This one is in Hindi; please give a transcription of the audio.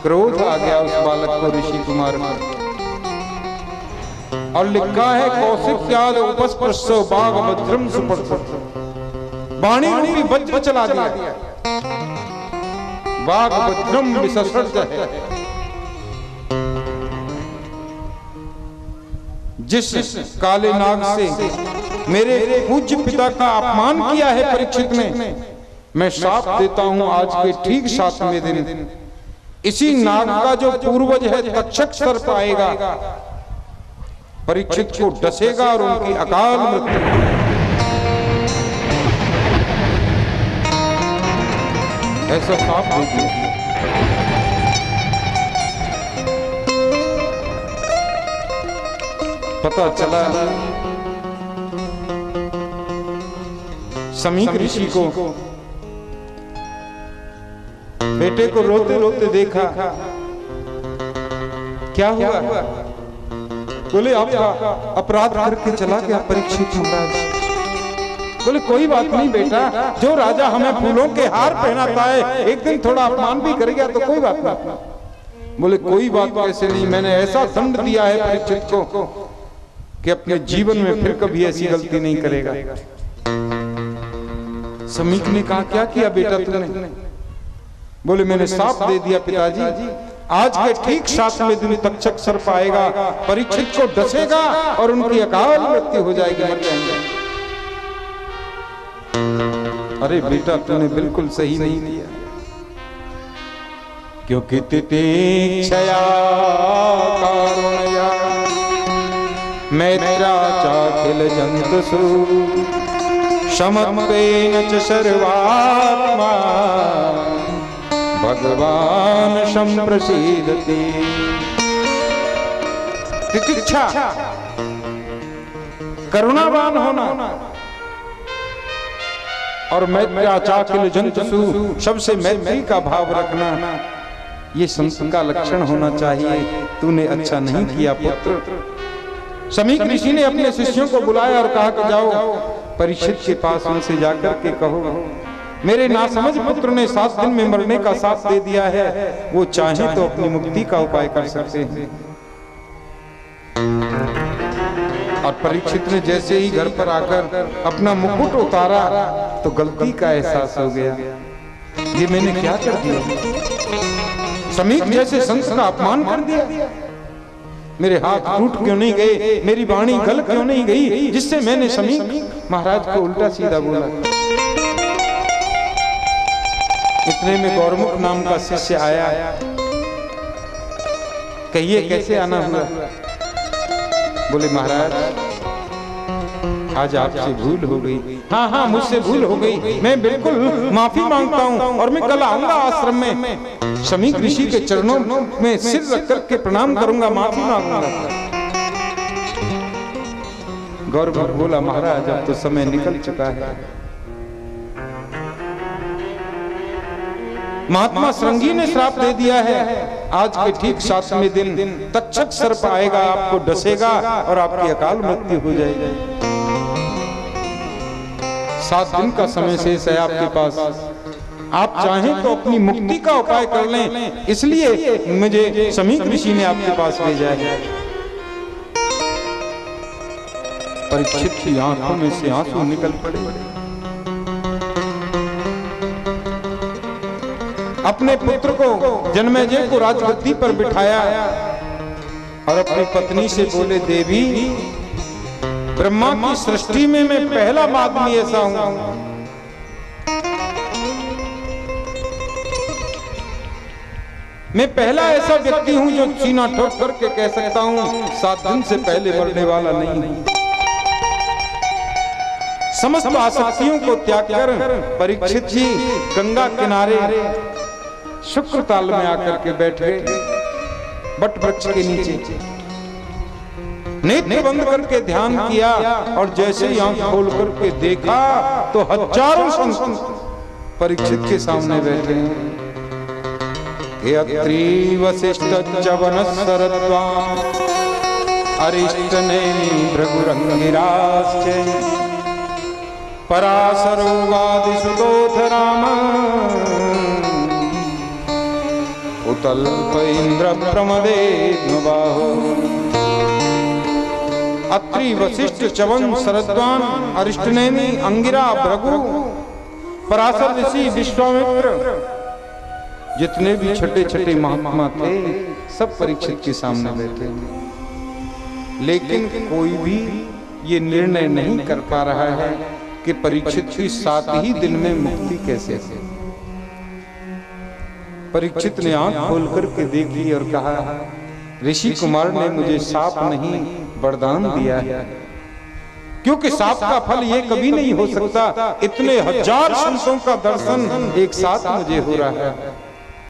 क्रोध आ गया उस बालक को ऋषि कुमार में, और लिखा है कौशिक्याद उपस्पृशो बाघ वज्रम सुपर्शो, वाणी रूपी वज्र चला दिया, बाघ वज्रम विससर्ज है। जिस काले नाग से मेरे पूज्य पिता का अपमान किया है परीक्षित ने, मैं शाप देता हूं आज के ठीक 7वें दिन इसी नाग का जो पूर्वज है तक्षक सर्प आएगा, परीक्षित को डसेगा और उनकी अकाल मृत्यु। ऐसा साफ दे दिया। पता चला समीक ऋषि को, बेटे को रोते रोते देखा। क्या हुआ? बोले आपका अपराध करके चला गया परीक्षित महाराज। बोले कोई बात नहीं बेटा, जो राजा हमें फूलों के हार पहनाता है एक दिन थोड़ा अपमान भी कर गया तो कोई बात नहीं। बोले कोई बात कैसे नहीं, मैंने ऐसा दंड दिया है परीक्षित को कि अपने जीवन में फिर कभी ऐसी गलती नहीं करेगा। समीक ने कहा क्या किया बेटा तुमने? बोले मैंने साफ दे दिया पिताजी, आज के ठीक 7वें दिन तक्षक सर्प आएगा, परीक्षित को डसेगा और उनकी अकाल मृत्यु हो जाएगी, मर जाएंगे। अरे बेटा तूने बिल्कुल सही नहीं किया, क्योंकि तितिक्षया कारुण्या मैत्रा चाखिल जंतुषु समत्वेन च सर्वात्मा भगवान संप्रसीदति। तितिक्षा करुणावान होना और मैत्रा चाखिल जंतुषु सबसे मैत्री का भाव रखना, ये संत का लक्षण होना चाहिए। तूने अच्छा नहीं किया पुत्र। समीक ऋषि ने अपने शिष्यों को बुलाया और कहा कि जाओ परीक्षित के पास उनसे जाकर के कहो मेरे नासमझ पुत्र ने 7 दिन में मरने का साथ दे दिया है, वो चाहे तो अपनी मुक्ति का उपाय कर सकते हैं। और परीक्षित ने जैसे ही घर पर आकर अपना मुकुट उतारा तो गलती का एहसास हो गया, ये मैंने क्या कर दिया? समीक जैसे संत का अपमान कर दिया, मेरे हाथ टूट क्यों नहीं गए, मेरी वाणी गल क्यों नहीं गई, जिससे मैंने समीक महाराज को उल्टा सीधा बोला। इतने में गौरमुख नाम का शिष्य आया। कहिए कैसे आना हुआ? बोले महाराज आज आपसे भूल हो गई। हाँ हाँ मुझसे भूल हो गई, मैं बिल्कुल माफी मांगता हूँ और मैं कल आऊंगा आश्रम में, समीक ऋषि के चरणों में सिर रख करके प्रणाम करूंगा, माफी मांगूंगा। गौरमुख बोला महाराज अब तो समय निकल चुका है। महात्मा श्रृंगी ने श्राप दे दिया है, आज के ठीक 7वें दिन तक्षक सर्प आएगा, आपको डसेगा और आपकी अकाल मृत्यु हो जाएगी। 7 दिन का समय शेष है आपके पास, आप चाहें तो अपनी मुक्ति का उपाय कर लें, इसलिए मुझे समीक ऋषि ने आपके पास भेजा है। परीक्षित की आंखों में से आंसू निकल पड़े। अपने पुत्र को जन्मेजय को राजगद्दी पर बिठाया और अपनी पत्नी से बोले देवी ब्रह्मा की सृष्टि में मैं पहला आदमी ऐसा हूं, मैं पहला ऐसा व्यक्ति हूं जो सीना ठोक करके कह सकता हूं 7 दिन से पहले मरने वाला नहीं हूं। समस्त आसक्तियों को त्याग कर परीक्षित जी गंगा किनारे शुक्र ताल में आकर के बैठ गए, बट वृक्ष के नीचे नेत्र बंद करके ध्यान किया और जैसे ही आंख खोल करके देखा तो हजारों संत परीक्षित के सामने बैठे हैं। अत्रि वसिष्ठ च्यवनस्सरद्वा अरिष्ट नेमि भृगुरंगिराश्च पराशरो वादिसुतोऽथ राम उतल्प इंद्र प्रमदेन बाहो। अत्रि वशिष्ठ च्यवन शरद्वान अरिष्टनेमि अंगिरा भृगु पराशर ऋषि विश्वामित्र, जितने भी छठे छठे महात्मा थे सब परीक्षित के सामने बैठे, लेकिन कोई भी ये निर्णय नहीं कर पा रहा है कि परीक्षित की 7 ही दिन में मुक्ति कैसे है। परीक्षित ने आंख खोल करके देखी और कहा, ऋषि कुमार ने मुझे शाप नहीं वरदान दिया है, क्योंकि शाप का फल ये कभी नहीं हो सकता। इतने हजार संतों का दर्शन एक साथ मुझे हो रहा है,